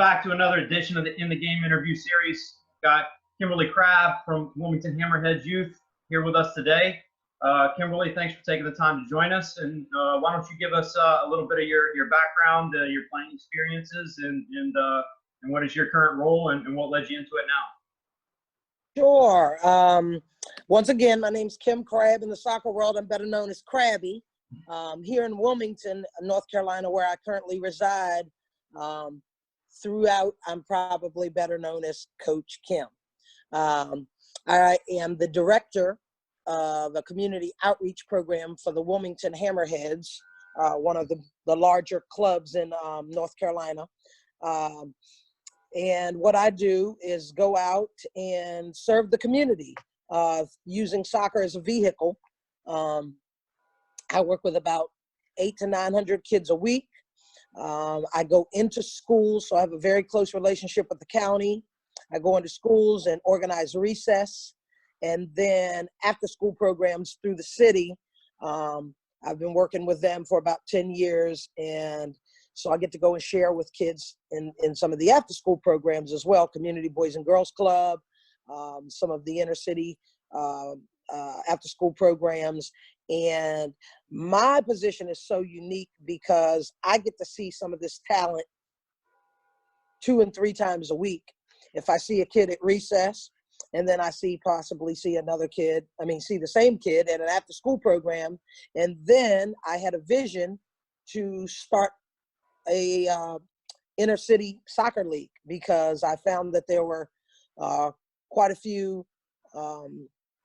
back to another edition of the In the Game interview series. Got Kimberly Crabbe from Wilmington Hammerheads Youth here with us today. Kimberly, thanks for taking the time to join us. And why don't you give us a little bit of your background, your playing experiences, and what is your current role and what led you into it now? Sure. Once again, my name's Kim Crabbe. In the soccer world, I'm better known as Crabby. Here in Wilmington, North Carolina, where I currently reside, throughout, I'm probably better known as Coach Kim. I am the director of a community outreach program for the Wilmington Hammerheads, one of the larger clubs in North Carolina. And what I do is go out and serve the community using soccer as a vehicle. I work with about 800 to 900 kids a week. I go into schools, so I have a very close relationship with the county. I go into schools and organize recess, and then after school programs through the city. I've been working with them for about 10 years, and so I get to go and share with kids in some of the after school programs as well, Community Boys and Girls Club, some of the inner city after school programs. And my position is so unique because I get to see some of this talent 2 and 3 times a week. If I see a kid at recess, and then I possibly see another kid, see the same kid at an after school program. And then I had a vision to start a inner city soccer league because I found that there were quite a few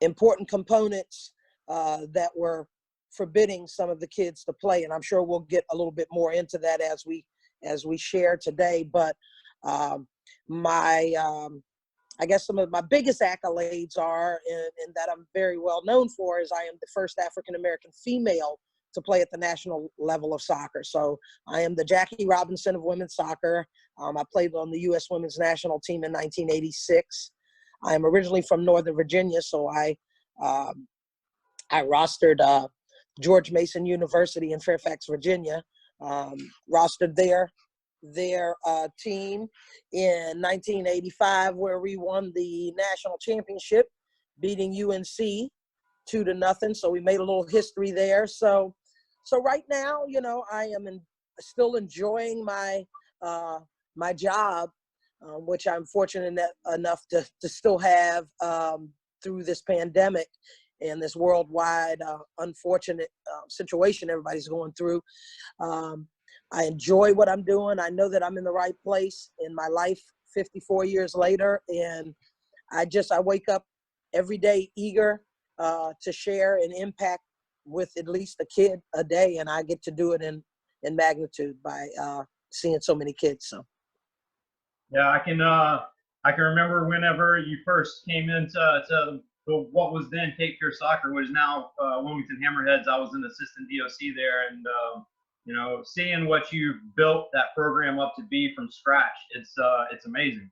important components that were forbidding some of the kids to play, and I'm sure we'll get a little bit more into that as we share today. But I guess some of my biggest accolades are, and that I'm very well known for, is I am the first African American female to play at the national level of soccer. So I am the Jackie Robinson of women's soccer. I played on the U.S. women's national team in 1986. I am originally from Northern Virginia, so I rostered George Mason University in Fairfax, Virginia, rostered their team in 1985, where we won the national championship, beating UNC 2-0. So we made a little history there. So right now, I am still enjoying my my job, which I'm fortunate enough to still have through this pandemic and this worldwide unfortunate situation everybody's going through. I enjoy what I'm doing. I know that I'm in the right place in my life 54 years later. And I wake up every day eager to share and impact with at least a kid a day. And I get to do it in magnitude by seeing so many kids. So. Yeah, I can remember whenever you first came into what was then Cape Fear Soccer, which is now Wilmington Hammerheads. I was an assistant DOC there, and seeing what you've built that program up to be from scratch, it's amazing.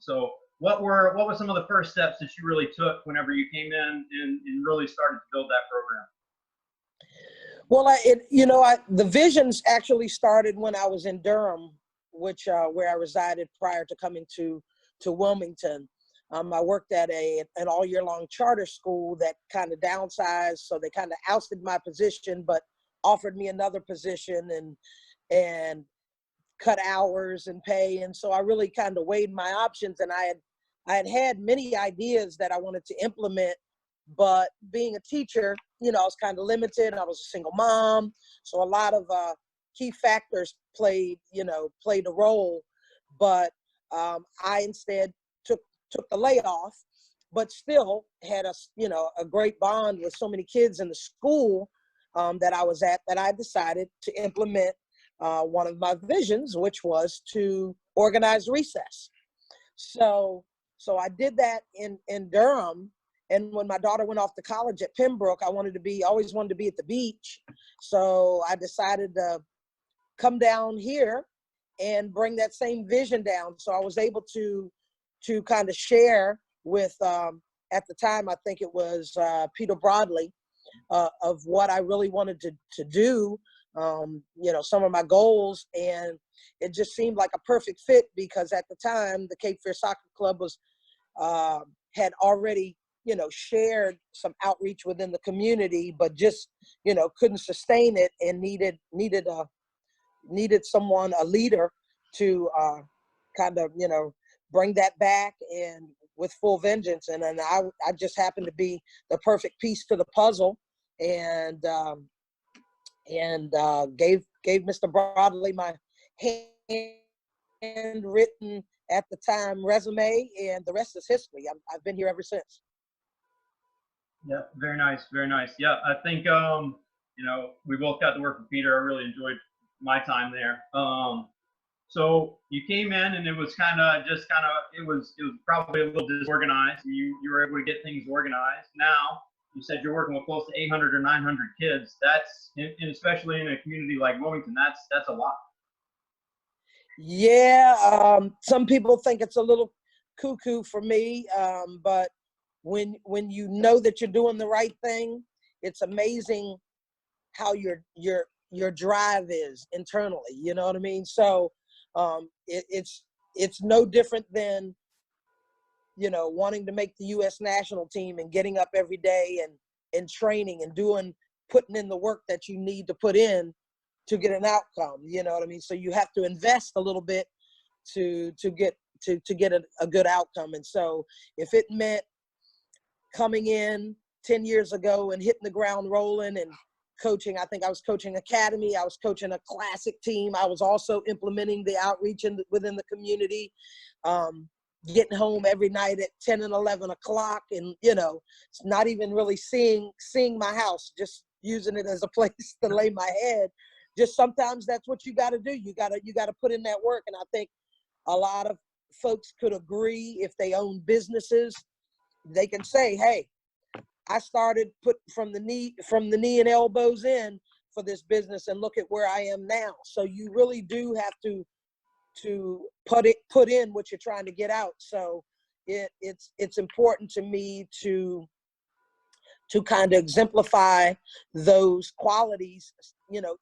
So what were some of the first steps that you really took whenever you came in and really started to build that program? Well, the visions actually started when I was in Durham, which where I resided prior to coming to Wilmington. I worked at an all year long charter school that kind of downsized, so they kind of ousted my position, but offered me another position and cut hours and pay. And so I really kind of weighed my options, and I had many ideas that I wanted to implement, but being a teacher, I was kind of limited. I was a single mom, so a lot of key factors played a role. But I instead took the layoff, but still had a great bond with so many kids in the school that I was at, that I decided to implement one of my visions, which was to organize recess. So I did that in Durham. And when my daughter went off to college at Pembroke, I always wanted to be at the beach. So I decided to come down here and bring that same vision down. So I was able to kind of share with, at the time, I think it was Peter Broadley, of what I really wanted to do some of my goals, and it just seemed like a perfect fit because at the time the Cape Fear Soccer Club was had already shared some outreach within the community, but just couldn't sustain it and needed someone, a leader, to kind of bring that back and with full vengeance. And then I just happened to be the perfect piece to the puzzle, and gave Mr. Broadley my handwritten at the time resume, and the rest is history. I've been here ever since. Yeah, very nice, very nice. Yeah, I think we both got to work with Peter. I really enjoyed my time there. So you came in and it was it was probably a little disorganized. You were able to get things organized. Now you said you're working with close to 800 or 900 kids. That's, and especially in a community like Wilmington, that's a lot. Yeah, some people think it's a little cuckoo for me, but when you know that you're doing the right thing, it's amazing how your drive is internally. You know what I mean? So it's no different than wanting to make the U.S. national team and getting up every day and training and putting in the work that you need to put in to get an outcome. You know what I mean? So you have to invest a little bit to get a good outcome. And so if it meant coming in 10 years ago and hitting the ground rolling and coaching, I think I was coaching academy, I was coaching a classic team, I was also implementing the outreach within the community, getting home every night at 10 and 11 o'clock, and it's not even really seeing my house, just using it as a place to lay my head. Just sometimes that's what you got to do. You got to put in that work. And I think a lot of folks could agree, if they own businesses, they can say, hey, I started from the knee and elbows in for this business, and look at where I am now. So you really do have to put in what you're trying to get out. So it's important to me to kind of exemplify those qualities,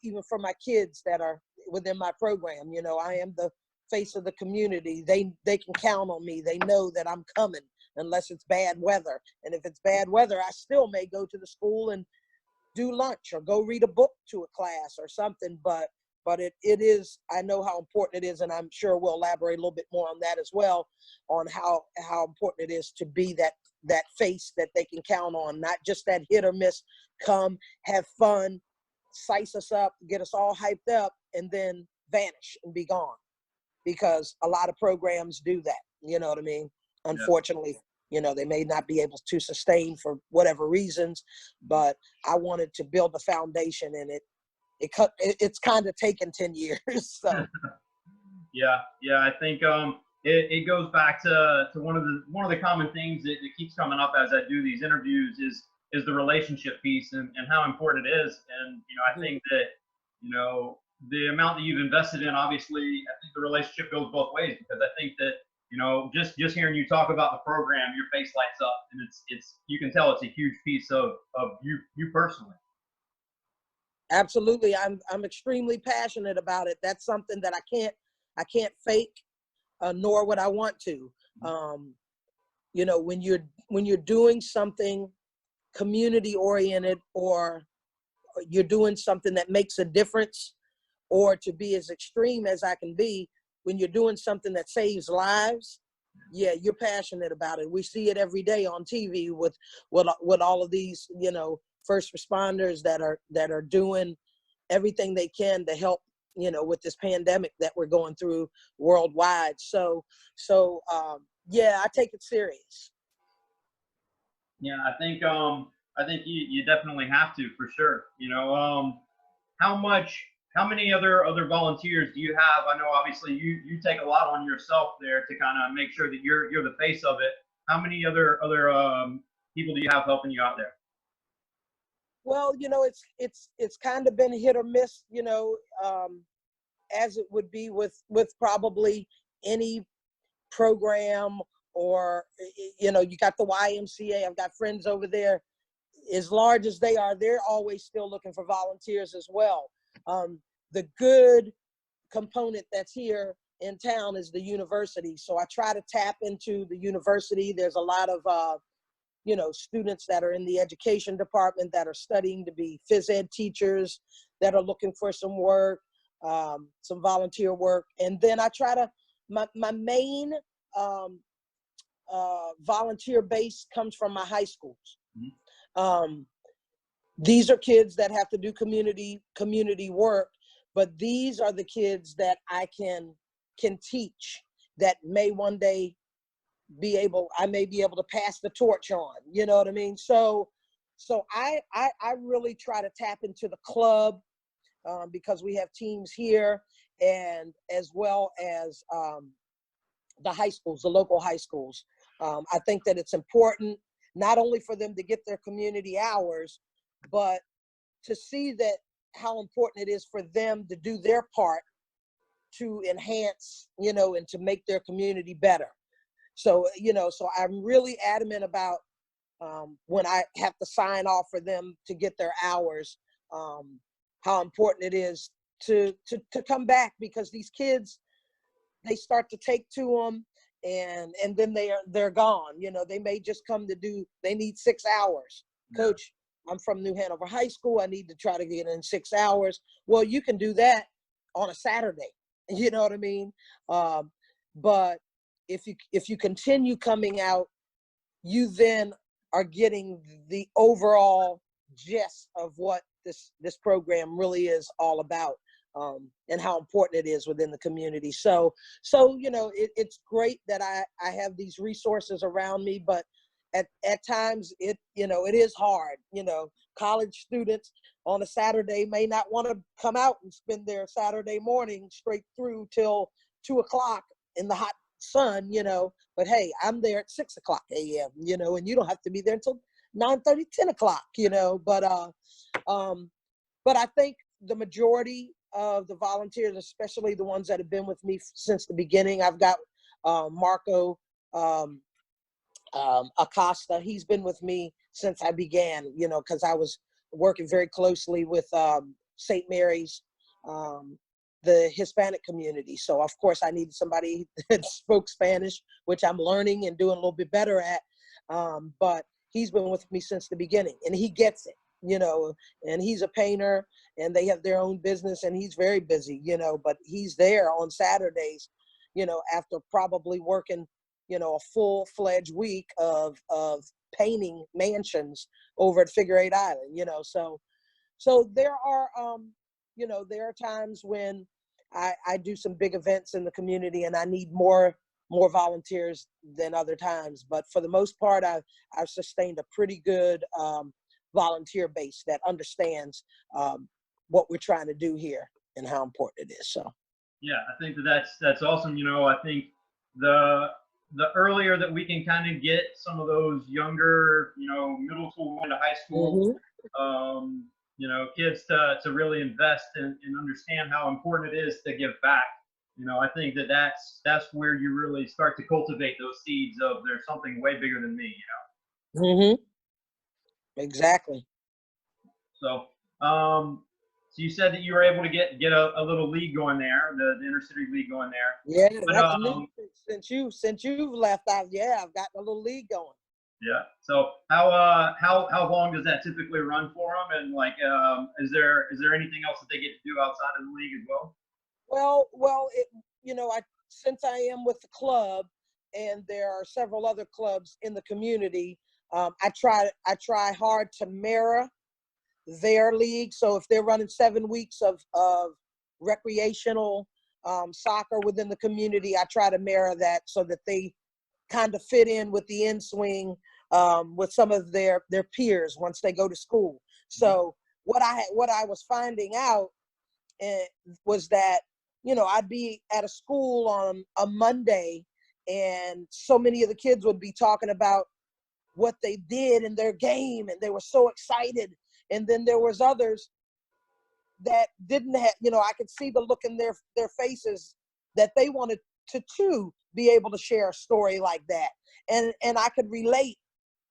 even for my kids that are within my program. I am the face of the community. They can count on me. They know that I'm coming unless it's bad weather. And if it's bad weather, I still may go to the school and do lunch or go read a book to a class or something. But it is, I know how important it is, and I'm sure we'll elaborate a little bit more on that as well, on how important it is to be that face that they can count on, not just that hit or miss, come, have fun, size us up, get us all hyped up, and then vanish and be gone. Because a lot of programs do that, you know what I mean? Unfortunately, they may not be able to sustain for whatever reasons, but I wanted to build a foundation, and it's kind of taken 10 years. So yeah, I think it goes back to one of the common things that keeps coming up as I do these interviews is the relationship piece and how important it is. And I think that the amount that you've invested in, obviously, I think the relationship goes both ways, because I think that just hearing you talk about the program, your face lights up, and it's you can tell it's a huge piece of you personally. Absolutely. I'm extremely passionate about it. That's something that I can't fake, nor would I want to. When you're doing something community oriented, or you're doing something that makes a difference, or to be as extreme as I can be, when you're doing something that saves lives, yeah, you're passionate about it. We see it every day on TV with all of these, first responders that are doing everything they can to help, with this pandemic that we're going through worldwide. So yeah, I take it serious. Yeah, I think you definitely have to, for sure. How many other volunteers do you have? I know obviously you take a lot on yourself there to kind of make sure that you're the face of it. How many other people do you have helping you out there? Well, it's kind of been hit or miss, as it would be with probably any program, or you got the YMCA. I've got friends over there. As large as they are, they're always still looking for volunteers as well. The good component that's here in town is the university. So I try to tap into the university. There's a lot of, students that are in the education department that are studying to be phys ed teachers that are looking for some work, some volunteer work. And then I try to, my main volunteer base comes from my high schools. These are kids that have to do community work, but these are the kids that I can teach, that may one day I may be able to pass the torch on, you know what I mean? So I really try to tap into the club, because we have teams here, and as well as the high schools, the local high schools. I think that it's important not only for them to get their community hours, but to see that how important it is for them to do their part to enhance, and to make their community better. So, so I'm really adamant about when I have to sign off for them to get their hours, how important it is to come back, because these kids, they start to take to them, and then they're gone. They may just come to they need 6 hours. Coach, I'm from New Hanover High School. I need to try to get in 6 hours. Well, you can do that on a Saturday. You know what I mean? But if you continue coming out, you then are getting the overall gist of what this program really is all about, and how important it is within the community. So it's great that I have these resources around me, but at times it is hard. College students on a Saturday may not want to come out and spend their Saturday morning straight through till 2 o'clock in the hot sun, but hey, I'm there at 6 o'clock a.m., and you don't have to be there until 9:30, 10 o'clock, but I think the majority of the volunteers, especially the ones that have been with me since the beginning, I've got Marco Acosta. He's been with me since I began, because I was working very closely with St. Mary's, the Hispanic community. So of course I needed somebody that spoke Spanish, which I'm learning and doing a little bit better at. But he's been with me since the beginning, and he gets it, and he's a painter, and they have their own business, and he's very busy, but he's there on Saturdays, after probably working, a full-fledged week of painting mansions over at Figure Eight Island, so there are, there are times when I do some big events in the community, and I need more volunteers than other times. But for the most part, I've sustained a pretty good volunteer base that understands what we're trying to do here and how important it is. So yeah, I think that's awesome. I think the earlier that we can kind of get some of those younger, middle school going to high school, kids to really invest and understand how important it is to give back. I think that's where you really start to cultivate those seeds of there's something way bigger than me. Exactly. So, so you said that you were able to get a little league going there, the intercity league going there. Yeah, that's new since you've left out. Yeah, I've got a little league going. Yeah. So how long does that typically run for them? And is there anything else that they get to do outside of the league as well? Well, since I am with the club, and there are several other clubs in the community, I try hard to mirror their league. So if they're running 7 weeks of recreational soccer within the community, I try to mirror that so that they kind of fit in with the in swing with some of their peers once they go to school. So what I was finding out was that, I'd be at a school on a Monday, and so many of the kids would be talking about what they did in their game, and they were so excited. And then there was others that didn't have, I could see the look in their faces that they wanted to too be able to share a story like that. And I could relate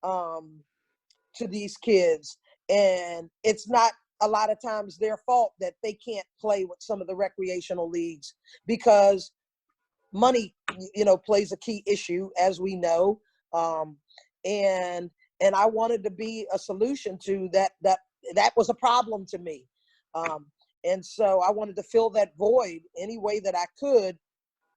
to these kids. And it's not a lot of times their fault that they can't play with some of the recreational leagues because money, plays a key issue, as we know. And I wanted to be a solution to that. That was a problem to me. And so I wanted to fill that void any way that I could.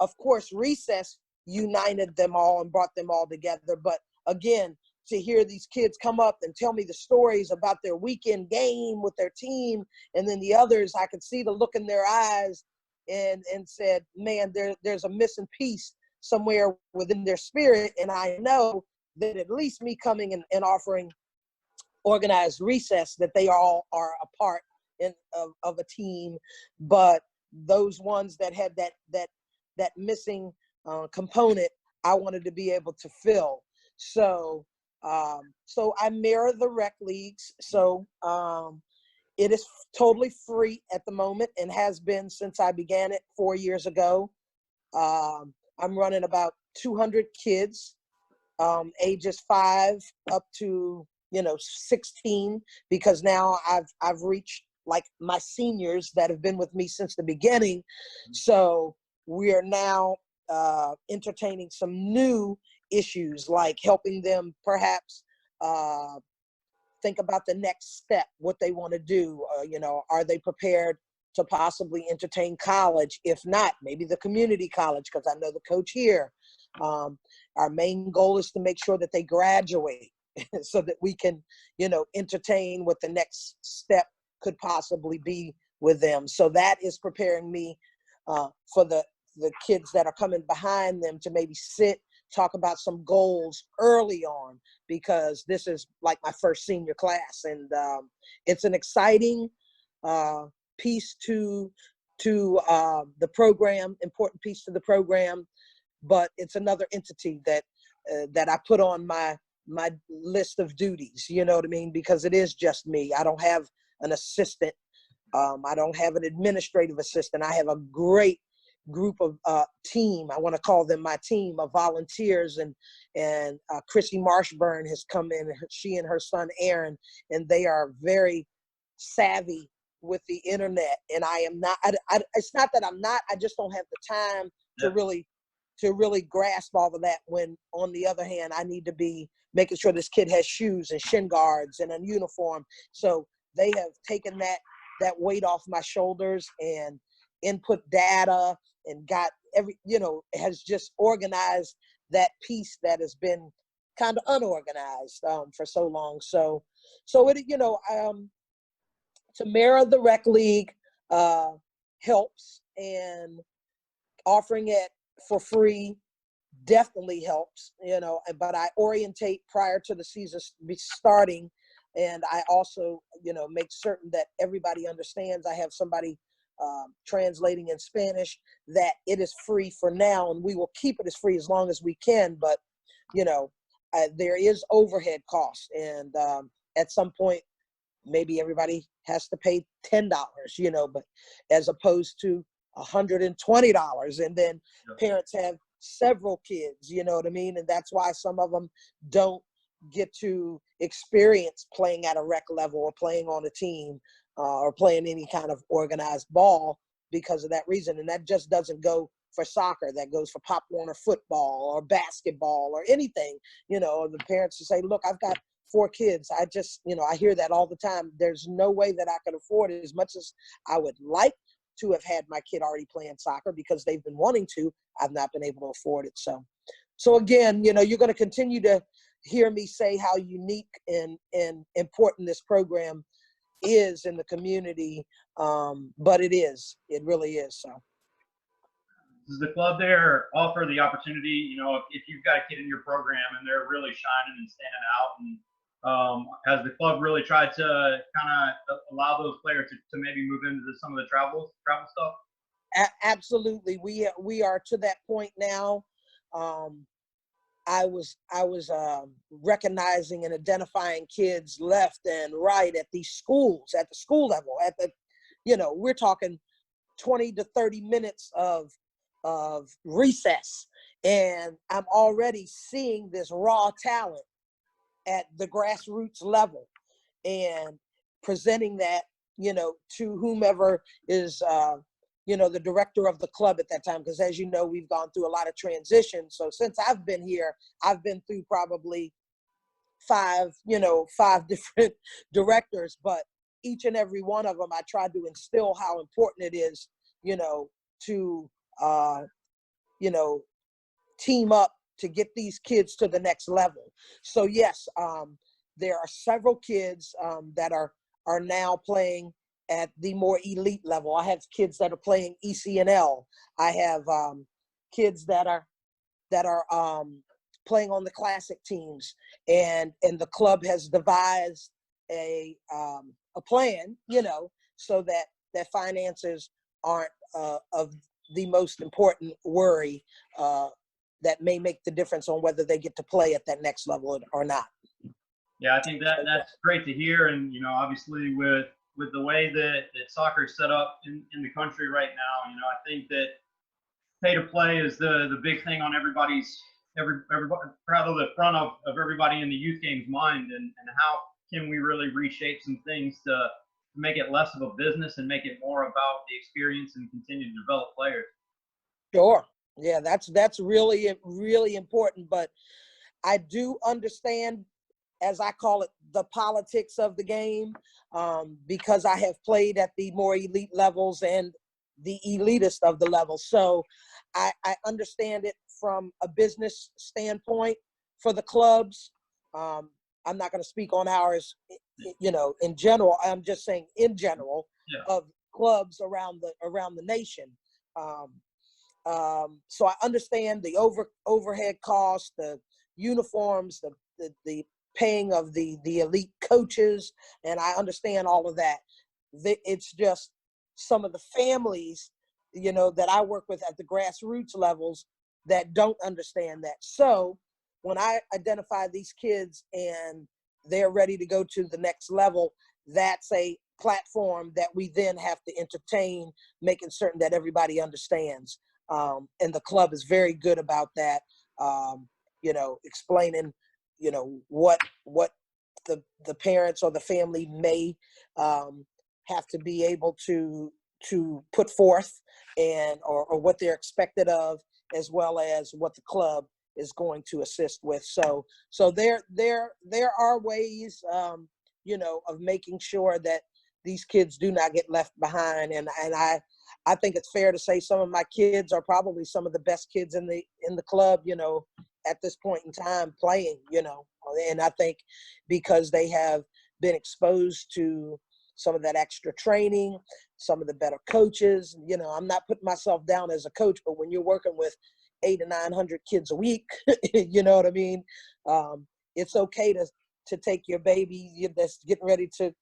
Of course, recess united them all and brought them all together. But again, to hear these kids come up and tell me the stories about their weekend game with their team, and then the others, I could see the look in their eyes and said, man, there's a missing piece somewhere within their spirit. And I know that at least me coming and offering organized recess, that they all are a part of a team, but those ones that had that missing component, I wanted to be able to fill. So I mirror the rec leagues. So it is totally free at the moment and has been since I began it 4 years ago. I'm running about 200 kids, ages 5 up to 16, because now I've reached like my seniors that have been with me since the beginning. So we are now entertaining some new issues, like helping them perhaps think about the next step, what they want to do. Are they prepared to possibly entertain college? If not, maybe the community college, because I know the coach here. Our main goal is to make sure that they graduate so that we can, entertain what the next step could possibly be with them. So that is preparing me for the kids that are coming behind them to maybe talk about some goals early on, because this is like my first senior class, and it's an exciting piece to the program, important piece to the program, but it's another entity that I put on my list of duties, you know what I mean? Because it is just me. I don't have an assistant. I don't have an administrative assistant. I have a great group of team. I want to call them my team of volunteers, and Chrissy Marshburn has come in, she and her son Aaron, and they are very savvy with the internet. And I am not, it's not that I'm not, I just don't have the time to really grasp all of that, when on the other hand, I need to be making sure this kid has shoes and shin guards and a uniform. So they have taken that weight off my shoulders and input data and got has just organized that piece that has been kind of unorganized for so long. So it, to mirror the rec league helps, and offering it for free definitely helps, but I orientate prior to the season starting, and I also, make certain that everybody understands. I have somebody translating in Spanish, that it is free for now, and we will keep it as free as long as we can. But, there is overhead costs, and at some point, maybe everybody has to pay $10, but as opposed to $120, and then parents have several kids, you know what I mean? And that's why some of them don't get to experience playing at a rec level or playing on a team or playing any kind of organized ball because of that reason. And that just doesn't go for soccer. That goes for Pop Warner football or basketball or anything. The parents will say, look, I've got 4 kids. I just, I hear that all the time. There's no way that I could afford it. As much as I would like to have had my kid already playing soccer because they've been wanting to, I've not been able to afford it. So again, you're going to continue to hear me say how unique and important this program is in the community. But it really is. So does the club there offer the opportunity, if you've got a kid in your program and they're really shining and standing out, and has the club really tried to kind of allow those players to maybe move into some of the travel stuff? Absolutely. We are to that point now. I was recognizing and identifying kids left and right at these schools, at the school level, we're talking 20 to 30 minutes of recess. And I'm already seeing this raw talent at the grassroots level and presenting that, to whomever is, the director of the club at that time. Because as you know, we've gone through a lot of transitions. So since I've been here, I've been through probably five different directors, but each and every one of them, I tried to instill how important it is, to, team up to get these kids to the next level. So yes, there are several kids that are now playing at the more elite level. I have kids that are playing ECNL. I have kids that are playing on the classic teams, and the club has devised a plan, so that finances aren't of the most important worry that may make the difference on whether they get to play at that next level or not. Yeah, I think that's great to hear. And, obviously with the way that soccer is set up in the country right now, I think that pay to play is the big thing on everybody's probably the front of everybody in the youth game's mind, and how can we really reshape some things to make it less of a business and make it more about the experience and continue to develop players. Sure. Yeah, that's really, really important. But I do understand, as I call it, the politics of the game, because I have played at the more elite levels and the elitist of the levels. So I understand it from a business standpoint for the clubs. I'm not going to speak on ours, in general. I'm just saying in general, yeah, of clubs around the nation. So I understand the overhead costs, the uniforms, the paying of the elite coaches, and I understand all of that. It's just some of the families, that I work with at the grassroots levels that don't understand that. So when I identify these kids and they're ready to go to the next level, that's a platform that we then have to entertain, making certain that everybody understands. And the club is very good about that, explaining, what the parents or the family may have to be able to put forth, and or what they're expected of, as well as what the club is going to assist with. So there are ways, of making sure that these kids do not get left behind. And I think it's fair to say some of my kids are probably some of the best kids in the club, at this point in time playing, and I think because they have been exposed to some of that extra training, some of the better coaches. I'm not putting myself down as a coach, but when you're working with 800 to 900 kids a week, you know what I mean? It's okay to take your baby that's getting ready to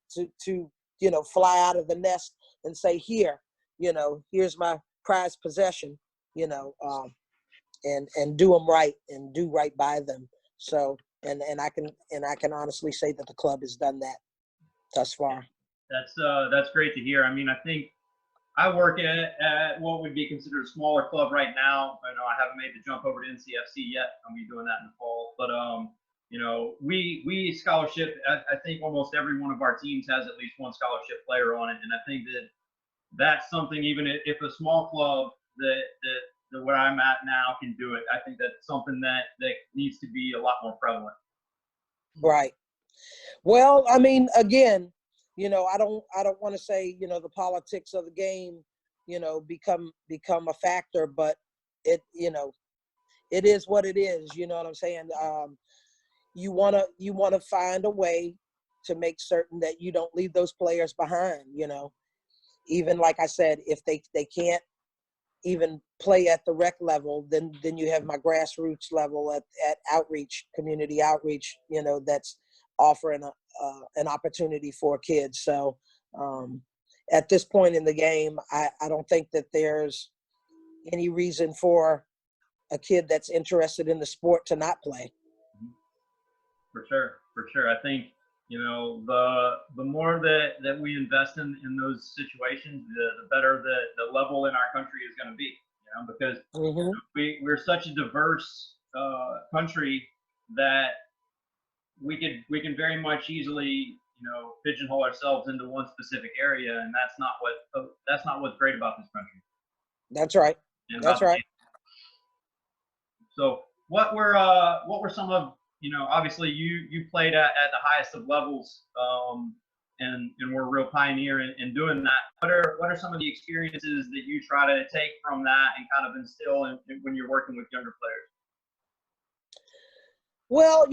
fly out of the nest and say, here's my prized possession, and do them right and do right by them. So, and I can honestly say that the club has done that thus far. That's great to hear. I mean, I think I work at what would be considered a smaller club right now. I haven't made the jump over to NCFC yet. I'll be doing that in the fall. But we scholarship. I think almost every one of our teams has at least one scholarship player on it, and I think that's something. Even if a small club that where I'm at now can do it, I think that's something that needs to be a lot more prevalent. Right. Well, I mean, again, I don't want to say, the politics of the game, become a factor, but it is what it is. You know what I'm saying? You want to find a way to make certain that you don't leave those players behind, even like I said, if they can't even play at the rec level, then you have my grassroots level at outreach, community outreach, that's offering an opportunity for kids. So at this point in the game, I don't think that there's any reason for a kid that's interested in the sport to not play. For sure. I think, the more that we invest in those situations, the better the level in our country is going to be, because we're such a diverse country that we can very much easily, pigeonhole ourselves into one specific area, and that's not what's great about this country. That's right. And That's right. So what were some of, obviously you played at the highest of levels, and were a real pioneer in doing that. What are some of the experiences that you try to take from that and kind of instill when you're working with younger players? Well,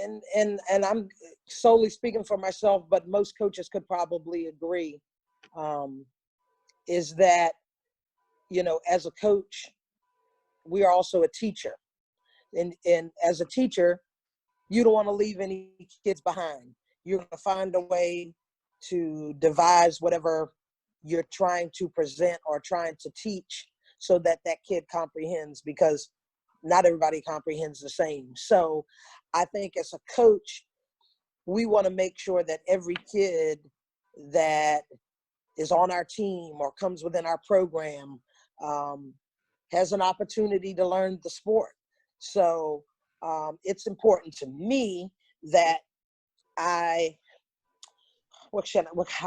and I'm solely speaking for myself, but most coaches could probably agree, is that, as a coach, we are also a teacher. And as a teacher, you don't want to leave any kids behind. You're going to find a way to devise whatever you're trying to present or trying to teach so that that kid comprehends, because not everybody comprehends the same. So I think as a coach, we want to make sure that every kid that is on our team or comes within our program has an opportunity to learn the sport. So it's important to me that how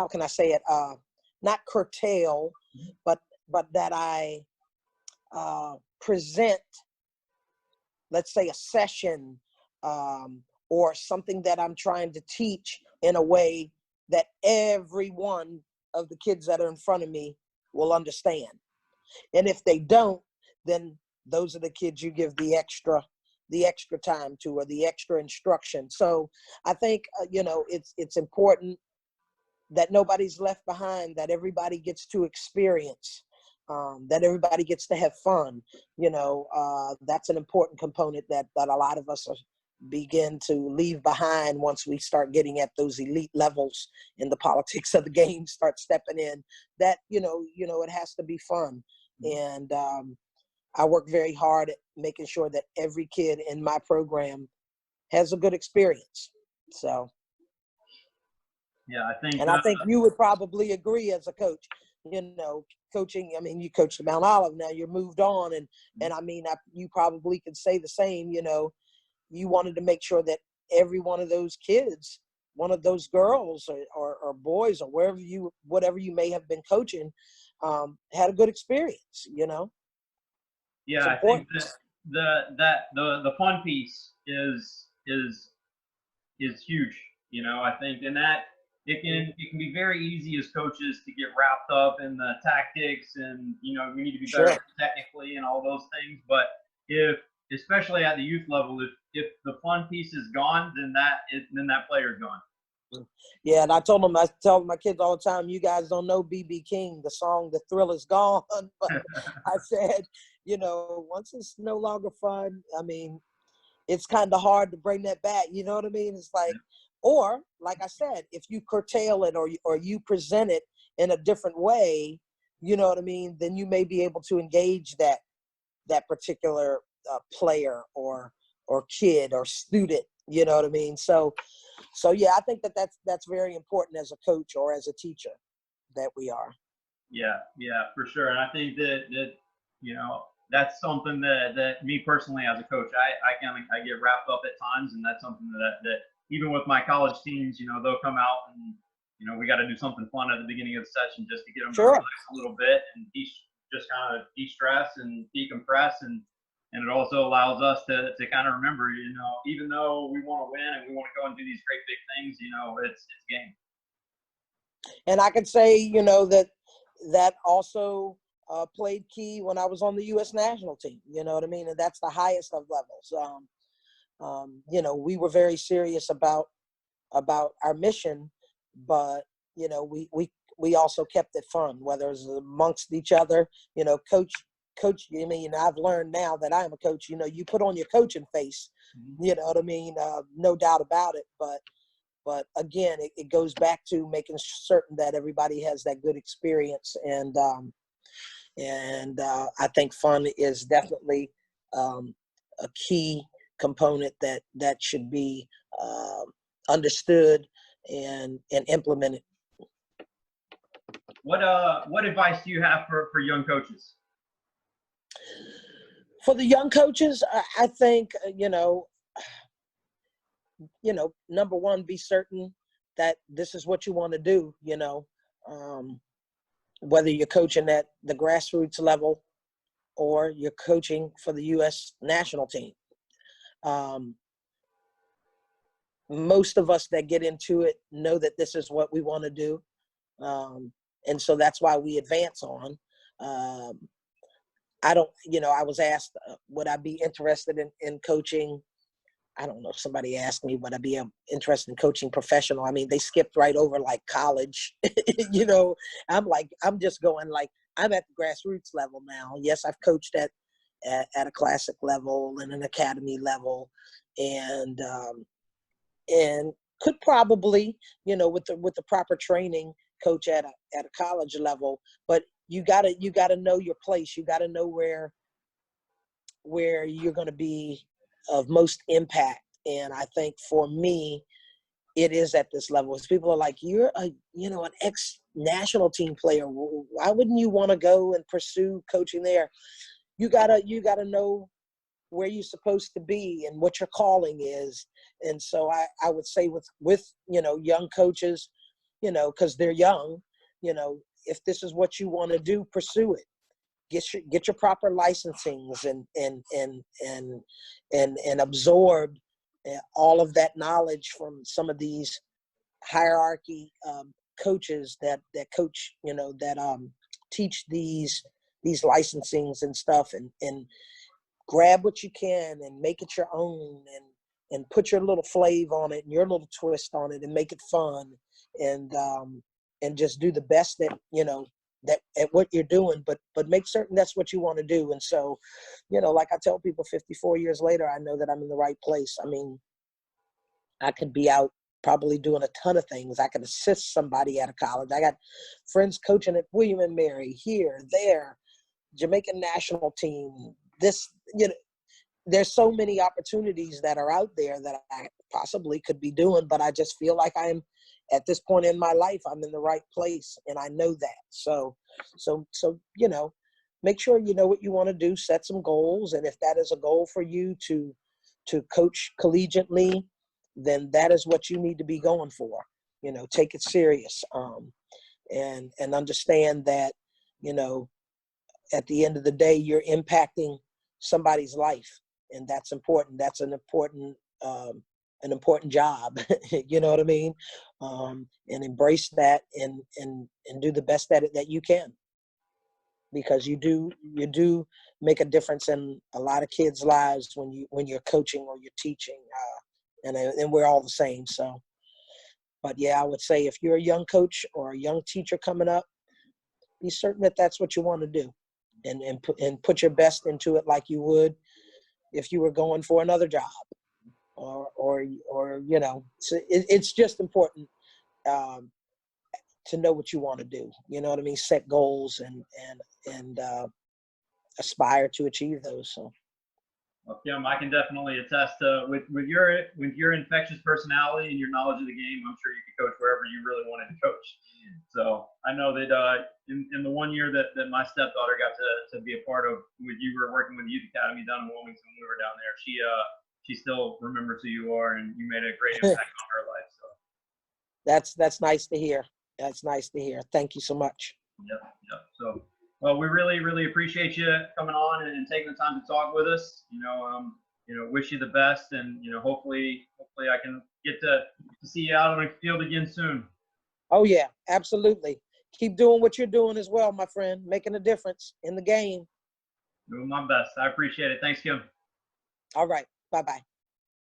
can I say it? Not curtail, but that I present, let's say, a session or something that I'm trying to teach in a way that every one of the kids that are in front of me will understand. And if they don't, then those are the kids you give the extra time to, or the extra instruction. So I think it's important that nobody's left behind, that everybody gets to experience, that everybody gets to have fun. That's an important component that a lot of us begin to leave behind once we start getting at those elite levels and the politics of the game start stepping in. That it has to be fun. And I work very hard at making sure that every kid in my program has a good experience. So yeah, I think you would probably agree as a coach. Coaching, I mean, you coached at Mount Olive, now you're moved on, and I mean, you probably could say the same. You wanted to make sure that every one of those kids, one of those girls or boys, or whatever you may have been coaching, had a good experience. Yeah, I think that the fun piece is huge. I think, and that it can be very easy as coaches to get wrapped up in the tactics, and we need to be better technically and all those things. But especially at the youth level, if the fun piece is gone, then that player's gone. Yeah, and I tell my kids all the time, you guys don't know BB King, the song "The Thrill Is Gone." But I said, once it's no longer fun, I mean, it's kind of hard to bring that back. You know what I mean? It's like, or like I said, if you curtail it or you present it in a different way, you know what I mean, then you may be able to engage that particular player or kid or student. You know what I mean? So yeah, I think that's very important as a coach or as a teacher that we are. Yeah, for sure. And I think that that's something that me personally as a coach, I get wrapped up at times, and that's something that even with my college teams, they'll come out and we got to do something fun at the beginning of the session just to get them to relax a little bit and just kind of de-stress and decompress, and it also allows us to kind of remember, even though we want to win and we want to go and do these great big things, it's game. And I could say, that also played key when I was on the U.S. national team. You know what I mean? And that's the highest of levels. We were very serious about our mission, but we also kept it fun, whether it's amongst each other. Coach. I mean, I've learned now that I'm a coach. You put on your coaching face. You know what I mean? No doubt about it. But again, it goes back to making certain that everybody has that good experience, and I think fun is definitely a key component that should be understood and implemented. What advice do you have for young coaches? For the young coaches, I think number one, be certain that this is what you want to do, whether you're coaching at the grassroots level or you're coaching for the U.S. national team. Most of us that get into it know that this is what we want to do. And so that's why we advance on. I was asked, would I be interested in coaching? I don't know. Somebody asked me, would I be interested in coaching professional? I mean, they skipped right over like college. I'm just going like, I'm at the grassroots level now. Yes, I've coached at a classic level and an academy level, and could probably, with the proper training, coach at a college level. But you gotta know your place. You gotta know where you're going to be of most impact. And I think for me, it is at this level. As people are like, you're an ex-national team player. Why wouldn't you want to go and pursue coaching there? You gotta know where you're supposed to be and what your calling is. And so I would say with young coaches, because they're young, if this is what you want to do, pursue it. Get your proper licensings and absorb all of that knowledge from some of these hierarchy coaches that coach, that teach these licensings and stuff, and grab what you can and make it your own, and put your little flavor on it and your little twist on it and make it fun, and just do the best that that at what you're doing, but make certain that's what you want to do. And so, like I tell people, 54 years later, I know that I'm in the right place. I mean, I could be out probably doing a ton of things. I could assist somebody at a college. I got friends coaching at William and Mary, here, there, Jamaican national team. There's so many opportunities that are out there that I possibly could be doing, but I just feel like I'm at this point in my life, I'm in the right place, and I know that. So, make sure you know what you want to do, set some goals. And if that is a goal for you to coach collegiately, then that is what you need to be going for. Take it serious. And understand that, at the end of the day, you're impacting somebody's life, and that's important. That's an important job. You know what I mean? And embrace that, and do the best that you can, because you do make a difference in a lot of kids' lives when you're coaching or you're teaching, and we're all the same. So, but yeah, I would say if you're a young coach or a young teacher coming up, be certain that that's what you want to do, and put your best into it, like you would if you were going for another job, or so it's just important to know what you want to do. You know what I mean? Set goals and aspire to achieve those. So. Well, Kim, I can definitely attest to with your infectious personality and your knowledge of the game. I'm sure you could coach wherever you really wanted to coach. So I know that in the 1 year that my stepdaughter got to be a part of, when you were working with the youth academy down in Wilmington when we were down there, she still remembers who you are, and you made a great impact on her life. So that's nice to hear. That's nice to hear. Thank you so much. Yep. So, well, we really, really appreciate you coming on and taking the time to talk with us. Wish you the best, and hopefully I can get to see you out on the field again soon. Oh yeah, absolutely. Keep doing what you're doing as well, my friend. Making a difference in the game. Doing my best. I appreciate it. Thanks, Kim. All right. Bye-bye.